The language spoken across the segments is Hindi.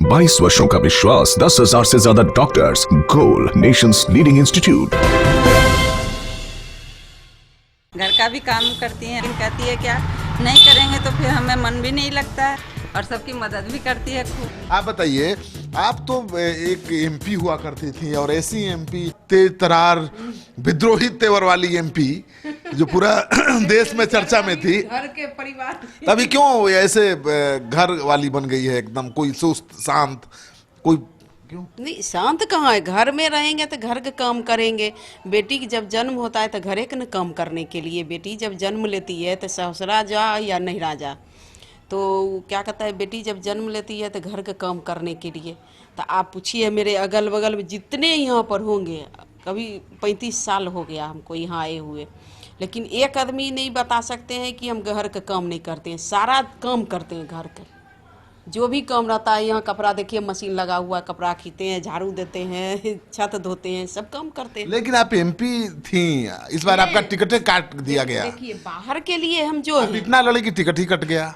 22 वर्षों का विश्वास, 10,000 से ज्यादा डॉक्टर्स, गोल नेशंस लीडिंग इंस्टीट्यूट। घर का भी काम करती हैं, लेकिन कहती है क्या नहीं करेंगे तो फिर हमें मन भी नहीं लगता है, और सबकी मदद भी करती है खूब। आप बताइए, आप तो एक एमपी हुआ करती थी, और ऐसी एमपी तेज तरार विद्रोही तेवर वाली एमपी जो पूरा देश में चर्चा में थी, घर के परिवार तभी क्यों ऐसे घर वाली बन गई है एकदम, कोई सुस्त शांत, कोई क्यों? नहीं, शांत कहाँ है, घर में रहेंगे तो घर का काम करेंगे। बेटी की जब जन्म होता है तो घरे का न काम करने के लिए, बेटी जब जन्म लेती है तो ससुरा जा या नहिरा जा, तो क्या कहता है, बेटी जब जन्म लेती है तो घर का काम करने के लिए। तो आप पूछिए मेरे अगल बगल में जितने यहाँ पर होंगे, कभी 35 साल हो गया हमको यहाँ आए हुए, लेकिन एक आदमी नहीं बता सकते हैं कि हम घर का काम नहीं करते हैं। सारा काम करते हैं घर का, जो भी काम रहता है। यहाँ कपड़ा देखिए, मशीन लगा हुआ, कपड़ा खींचते हैं, झाड़ू देते हैं, छत धोते हैं, सब काम करते हैं। लेकिन आप एमपी थी, इस बार आपका टिकट काट दिया गया। देखिए, बाहर के लिए हम जो है, इतना लड़े की टिकट ही कट गया।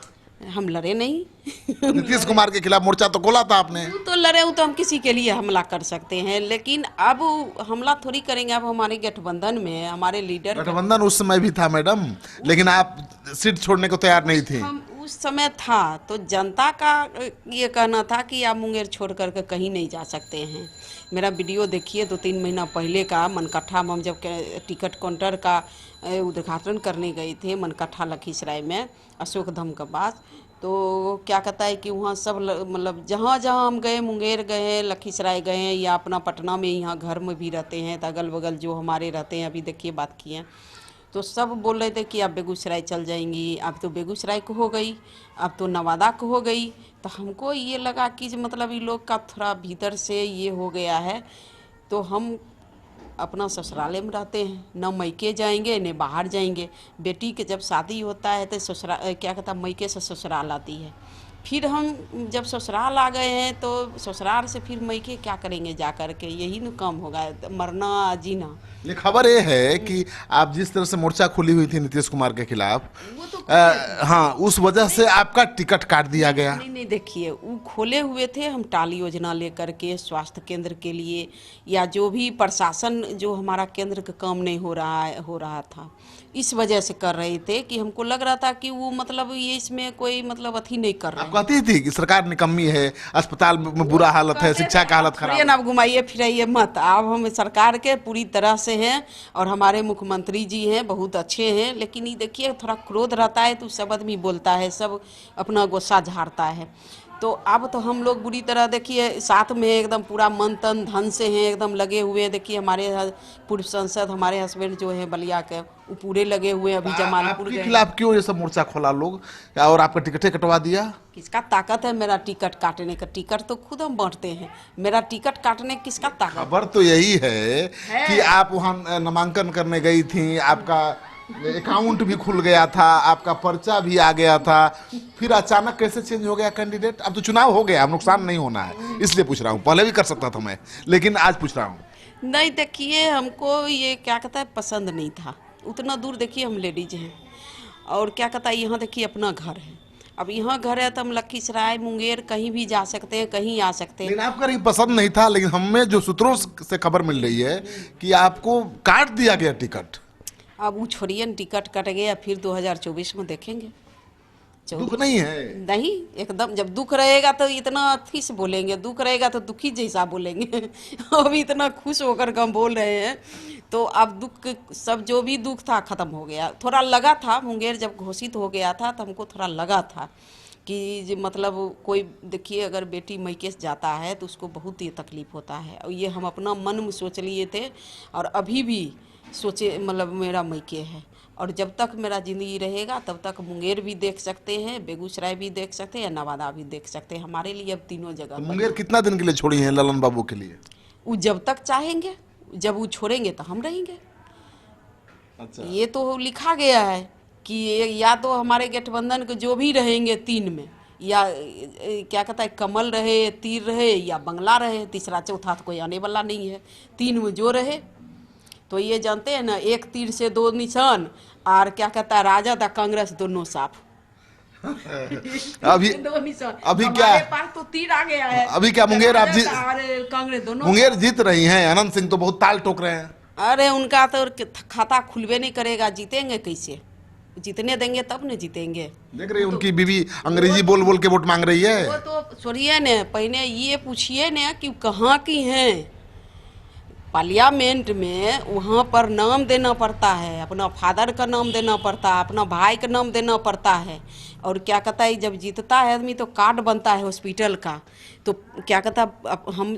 हम लड़े नहीं। नीतीश कुमार के खिलाफ मोर्चा तो खोला था आपने। तो लड़े हूँ तो हम किसी के लिए हमला कर सकते हैं, लेकिन अब हमला थोड़ी करेंगे। अब हमारे गठबंधन में है, हमारे लीडर गठबंधन उस समय भी था मैडम, लेकिन आप सीट छोड़ने को तैयार नहीं थी। हम उस समय था, तो जनता का ये कहना था कि आप मुंगेर छोड़ करके कहीं नहीं जा सकते हैं। मेरा वीडियो देखिए, 2-3 महीना पहले का मनकट्ठा में हम जब टिकट काउंटर का उद्घाटन करने गए थे, मनकट्ठा लखीसराय में अशोक धाम के पास, तो क्या कहता है कि वहाँ सब मतलब जहाँ जहाँ हम गए, मुंगेर गए, लखीसराय गए, या अपना पटना में यहाँ घर में भी रहते हैं, तो अगल बगल जो हमारे रहते हैं, अभी देखिए बात किए, तो सब बोल रहे थे कि आप बेगूसराय चल जाएंगी। अब तो बेगूसराय को हो गई, अब तो नवादा को हो गई। तो हमको ये लगा कि मतलब ये लोग का थोड़ा भीतर से ये हो गया है, तो हम अपना ससुराले में रहते हैं, न मैके जाएंगे न बाहर जाएंगे। बेटी के जब शादी होता है तो ससुराल क्या कहता है, मैके से ससुराल आती है। फिर हम जब ससुराल आ गए हैं तो ससुराल से फिर मैके क्या करेंगे जा कर के, यही न काम होगा, मरना जीना। ये खबर ये है कि आप जिस तरह से मोर्चा खोली हुई थी नीतीश कुमार के खिलाफ, वो तो हाँ, उस वजह से आपका टिकट काट दिया गया। नहीं, देखिए, वो खोले हुए थे हम टाली योजना लेकर के स्वास्थ्य केंद्र के लिए, या जो भी प्रशासन जो हमारा केंद्र का काम नहीं हो रहा था, इस वजह से कर रहे थे कि हमको लग रहा था कि वो मतलब ये इसमें कोई मतलब अथी नहीं कर रहे आप कहती थी कि सरकार निकम्मी है, अस्पताल में बुरा हालत है, शिक्षा का हालत खराब है। आप घुमाइए फिराइए मत। अब हम सरकार के पूरी तरह से हैं, और हमारे मुख्यमंत्री जी हैं, बहुत अच्छे हैं, लेकिन ये देखिए थोड़ा क्रोध रहता है तो सब आदमी बोलता है, सब अपना गुस्सा झाड़ता है। तो अब तो हम लोग बुरी तरह देखिए साथ में एकदम पूरा मन तन धन से हैं, एकदम लगे हुए हैं। देखिए हमारे पूर्व सांसद, हमारे हस्बैंड जो है बलिया के, वो पूरे लगे हुए हैं, अभी जमालपुर आपके खिलाफ क्यों ये सब मोर्चा खोला लोग, और आपका टिकटें कटवा दिया? किसका ताकत है मेरा टिकट काटने का? टिकट तो खुद हम बांटते हैं, मेरा टिकट काटने किसका ताकत? खबर तो यही है कि आप वहाँ नामांकन करने गई थी, आपका अकाउंट भी खुल गया था, आपका पर्चा भी आ गया था, फिर अचानक कैसे चेंज हो गया कैंडिडेट? अब तो चुनाव हो गया, अब नुकसान नहीं होना है, इसलिए पूछ रहा हूँ। पहले भी कर सकता था मैं, लेकिन आज पूछ रहा हूँ। नहीं, देखिए हमको ये क्या कहता है पसंद नहीं था। उतना दूर देखिए हम लेडीज हैं, और क्या कहता है यहाँ देखिए अपना घर है। अब यहाँ घर है तो हम लखीसराय मुंगेर कहीं भी जा सकते हैं, कहीं आ सकते हैं। लेकिन आपका नहीं पसंद नहीं था, लेकिन हमें जो सूत्रों से खबर मिल रही है कि आपको काट दिया गया टिकट। अब वो छोड़िए, टिकट कट गया, फिर 2024 में देखेंगे। दुख नहीं है? नहीं, एकदम। जब दुख रहेगा तो इतना अथी से बोलेंगे, दुख रहेगा तो दुखी जैसा बोलेंगे। अभी इतना खुश होकर हम बोल रहे हैं, तो अब दुख सब जो भी दुख था खत्म हो गया। थोड़ा लगा था, मुंगेर जब घोषित हो गया था तो हमको थोड़ा लगा था कि मतलब कोई देखिए अगर बेटी मैके जाता है तो उसको बहुत ही तकलीफ होता है, और ये हम अपना मन में सोच लिए थे, और अभी भी सोचे मतलब मेरा मैके है, और जब तक मेरा ज़िंदगी रहेगा तब तक मुंगेर भी देख सकते हैं, बेगूसराय भी देख सकते हैं, या नवादा भी देख सकते हैं। हमारे लिए अब तीनों जगह तो मुंगेर कितना दिन के लिए छोड़ी हैं ललन बाबू के लिए? वो जब तक चाहेंगे, जब वो छोड़ेंगे तो हम रहेंगे। अच्छा। ये तो लिखा गया है कि या तो हमारे गठबंधन के जो भी रहेंगे 3 में, या क्या कहता है कमल रहे, तीर रहे, या बंगला रहे, तीसरा चौथा तो कोई आने वाला नहीं है। 3 में जो रहे, तो ये जानते हैं ना, एक तीर से 2 निशान, और क्या कहता है राजद और कांग्रेस दोनों साफ। अभी दो निशान अभी हमारे क्या पास तो 3 आ गया है। अभी क्या मुंगेर आप राजद और कांग्रेस दोनों। मुंगेर जीत रही हैं, अनंत सिंह तो बहुत ताल ठोक रहे हैं। अरे उनका तो खाता खुलवे नहीं करेगा, जीतेंगे कैसे? जीतने देंगे तब न जीतेंगे। देख रही है उनकी बीवी अंग्रेजी बोल बोल के वोट मांग रही है। वो तो सुनिए न, पहले ये पूछिए न कि कहाँ की हैं। पार्लियामेंट में वहाँ पर नाम देना पड़ता है, अपना फादर का नाम देना पड़ता है, अपना भाई का नाम देना पड़ता है। और क्या कहता है, जब जीतता है आदमी तो कार्ड बनता है हॉस्पिटल का। तो क्या कहता है,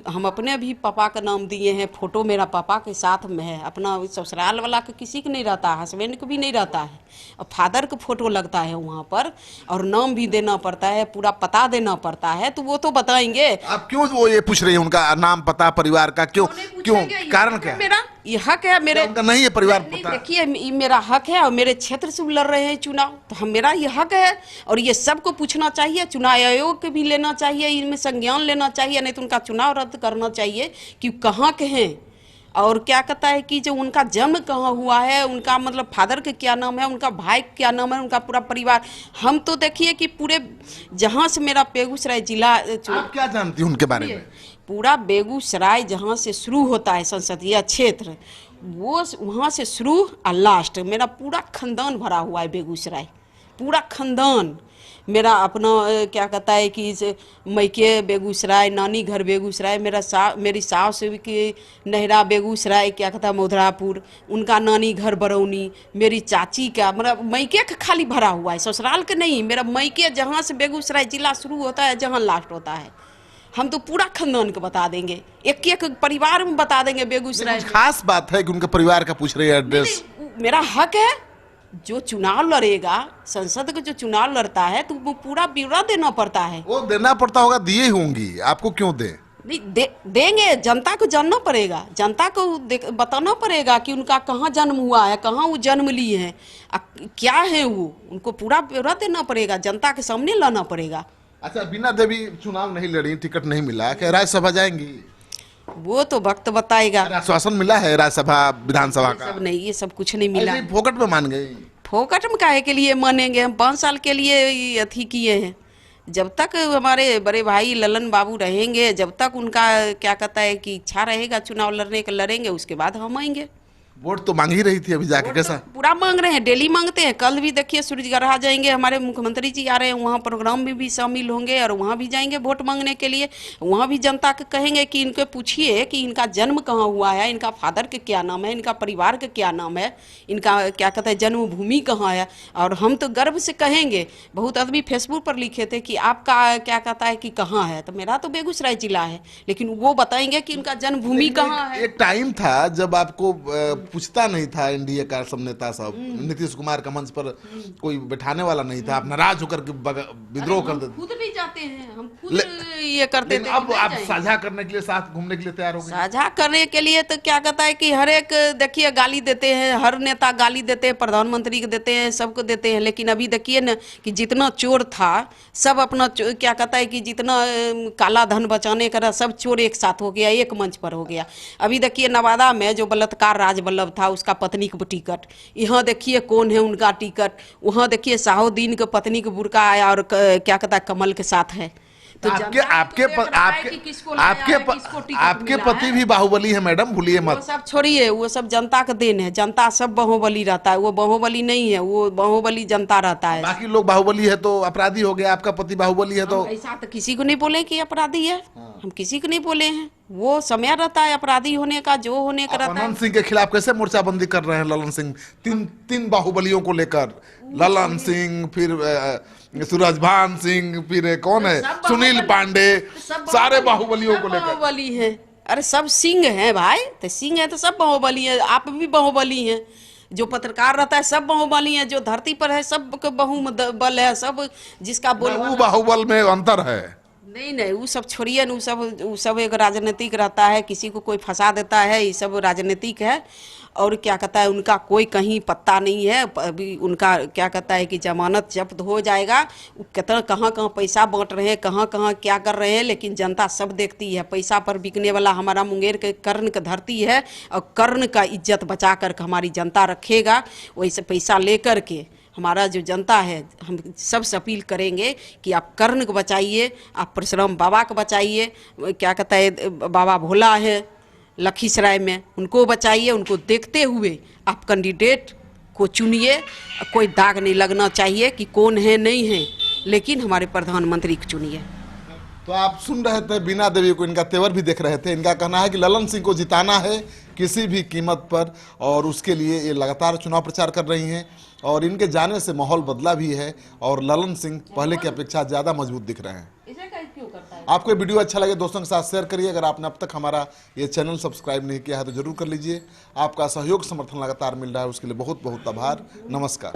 हम अपने भी पापा का नाम दिए हैं, फोटो मेरा पापा के साथ में है। अपना ससुराल वाला का किसी का नहीं रहता, हस्बैंड को भी नहीं रहता है, और फादर का फोटो लगता है वहाँ पर, और नाम भी देना पड़ता है, पूरा पता देना पड़ता है। तो वो तो बताएंगे। आप क्यों वो ये पूछ रही है उनका नाम पता परिवार का? क्यों क्यों कारण क्या? मेरा ये हक है, मेरे उनका नहीं है परिवार नहीं, पता? देखिए ये मेरा हक है, और मेरे क्षेत्र से लड़ रहे हैं चुनाव, तो हम मेरा ये हक है। और ये सबको पूछना चाहिए, चुनाव आयोग के भी लेना चाहिए, इनमें संज्ञान लेना चाहिए, नहीं तो उनका चुनाव रद्द करना चाहिए कि कहाँ के हैं। और क्या कहता है कि जो उनका जन्म कहाँ हुआ है, उनका मतलब फादर के क्या नाम है, उनका भाई क्या नाम है, उनका पूरा परिवार। हम तो देखिए कि पूरे जहाँ से मेरा बेगूसराय जिला, आप क्या जानती हैं उनके बारे में? पूरा बेगूसराय जहाँ से शुरू होता है संसदीय क्षेत्र, वो वहाँ से शुरू और लास्ट मेरा पूरा खानदान भरा हुआ है। बेगूसराय पूरा खानदान मेरा अपना क्या कहता है कि मैके बेगूसराय, नानी घर बेगूसराय, मेरी सास की नहरा बेगूसराय, क्या कहता है मधुरापुर, उनका नानी घर बरौनी, मेरी चाची का मतलब मैके का खाली भरा हुआ है, ससुराल के नहीं। मेरा मैके जहाँ से बेगूसराय जिला शुरू होता है, जहाँ लास्ट होता है। हम तो पूरा खानदान को बता देंगे, एक एक परिवार में बता देंगे बेगूसराय। खास बात है कि उनके परिवार का पूछ रही है एड्रेस। मेरा हक है, जो चुनाव लड़ेगा, संसद का जो चुनाव लड़ता है, तो वो पूरा ब्यौरा देना पड़ता है। वो देना पड़ता होगा, दिए होंगी, आपको क्यों दे? नहीं देंगे, जनता को जानना पड़ेगा, जनता को बताना पड़ेगा कि उनका कहाँ जन्म हुआ है, कहाँ वो जन्म लिए हैं, क्या है वो, उनको पूरा ब्यौरा देना पड़ेगा, जनता के सामने लाना पड़ेगा। अच्छा, बीना देवी चुनाव नहीं लड़ी, टिकट नहीं मिला, क्या राज्यसभा जाएंगी? वो तो वक्त बताएगा। आश्वासन मिला है राज्यसभा विधानसभा का? सब नहीं, ये सब कुछ नहीं मिला। फोकट में मान गई? फोकट में काहे के लिए मानेंगे, हम 5 साल के लिए अथी किए हैं। जब तक हमारे बड़े भाई ललन बाबू रहेंगे, जब तक उनका क्या कहता है कि इच्छा रहेगा चुनाव लड़ने का, लड़ेंगे, उसके बाद हम आएंगे। वोट तो मांग ही रही थी, अभी जाके कैसा? पूरा मांग रहे हैं, डेली मांगते हैं। कल भी देखिए सूरजगढ़ा जाएंगे, हमारे मुख्यमंत्री जी आ रहे हैं, वहाँ प्रोग्राम में भी शामिल होंगे, और वहाँ भी जाएंगे वोट मांगने के लिए। वहाँ भी जनता के कहेंगे कि इनको पूछिए कि इनका जन्म कहाँ हुआ है, इनका फादर के क्या नाम है, इनका परिवार के क्या नाम है, इनका क्या कहते हैं जन्मभूमि कहाँ है। और हम तो गर्व से कहेंगे, बहुत आदमी फेसबुक पर लिखे थे कि आपका क्या कहता है कि कहाँ है, तो मेरा तो बेगूसराय जिला है, लेकिन वो बताएंगे कि इनका जन्मभूमि कहाँ है। एक टाइम था जब आपको पूछता नहीं था एनडीए का सब नेता सब, नीतीश कुमार का मंच पर कोई बैठाने वाला नहीं था, आप नाराज होकर के विद्रोह कर देते। खुद नहीं जाते हैं, हम खुद ये करते थे। अब आप साझा करने के लिए, साथ घूमने के लिए तैयार हो गए? साझा करने के लिए तो क्या कहता है कि हर एक देखिए गाली देते हैं, हर नेता गाली देते हैं, प्रधानमंत्री को देते हैं, सबको देते हैं। लेकिन अभी देखिए ना कि जितना चोर था सब अपना क्या कहता है कि जितना काला धन बचाने का सब चोर एक साथ हो गया, एक मंच पर हो गया। अभी देखिए नवादा में जो बलात्कार राज बल्लभ था, उसका पत्नी का टिकट, यहाँ देखिए कौन है उनका टिकट, वहाँ देखिए साहुद्दीन के पत्नी का बुर्का आया और क्या कहता है कमल के साथ है। तो आपके पति भी बाहुबली है मैडम, भूलिए मत। वो सब छोड़िए, वो सब जनता का देन है, जनता सब बाहुबली रहता है, वो बाहुबली नहीं है, वो बाहुबली जनता रहता है। बाकी लोग बाहुबली है तो अपराधी हो गया, आपका पति बाहुबली है तो? ऐसा तो किसी को नहीं बोले कि अपराधी है, हम किसी को नहीं बोले हैं, वो समय रहता है अपराधी होने का, जो होने का रहता है। ललन सिंह के खिलाफ कैसे मोर्चाबंदी कर रहे हैं? ललन सिंह तीन बाहुबलियों को लेकर, ललन सिंह, फिर सूरजभान सिंह, फिर कौन है सुनील पांडे, सारे बाहुबलियों को लेकर। बाहुबली है, अरे सब सिंह है भाई, तो सिंह है तो सब बाहुबली है, आप भी बाहुबली हैं। जो पत्रकार रहता है सब बाहुबली है, जो धरती पर है सब बाहुबल है, सब जिसका वो बाहुबल में अंतर है। नहीं, वो सब छोड़िए, वो सब एक राजनीतिक रहता है, किसी को कोई फंसा देता है, ये सब राजनीतिक है। और क्या कहता है उनका कोई कहीं पत्ता नहीं है। अभी उनका क्या कहता है कि जमानत जब्त हो जाएगा, कितना कहाँ पैसा बांट रहे हैं, कहाँ क्या कर रहे हैं, लेकिन जनता सब देखती है। पैसा पर बिकने वाला हमारा मुंगेर के कर्ण का धरती है, और कर्ण का इज्जत बचा कर हमारी जनता रखेगा। वैसे पैसा लेकर के हमारा जो जनता है, हम सबसे अपील करेंगे कि आप कर्ण को बचाइए, आप परशुराम बाबा को बचाइए, क्या कहता है बाबा भोला है लखीसराय में, उनको बचाइए। उनको देखते हुए आप कैंडिडेट को चुनिए। कोई दाग नहीं लगना चाहिए कि कौन है नहीं है, लेकिन हमारे प्रधानमंत्री को चुनिए। तो आप सुन रहे थे बीना देवी को, इनका तेवर भी देख रहे थे। इनका कहना है कि ललन सिंह को जिताना है किसी भी कीमत पर, और उसके लिए ये लगातार चुनाव प्रचार कर रही हैं। और इनके जाने से माहौल बदला भी है और ललन सिंह पहले की अपेक्षा ज़्यादा मजबूत दिख रहे हैं। आपको वीडियो अच्छा लगे दोस्तों के साथ शेयर करिए। अगर आपने अब तक हमारा ये चैनल सब्सक्राइब नहीं किया है तो जरूर कर लीजिए। आपका सहयोग समर्थन लगातार मिल रहा है, उसके लिए बहुत बहुत आभार। नमस्कार।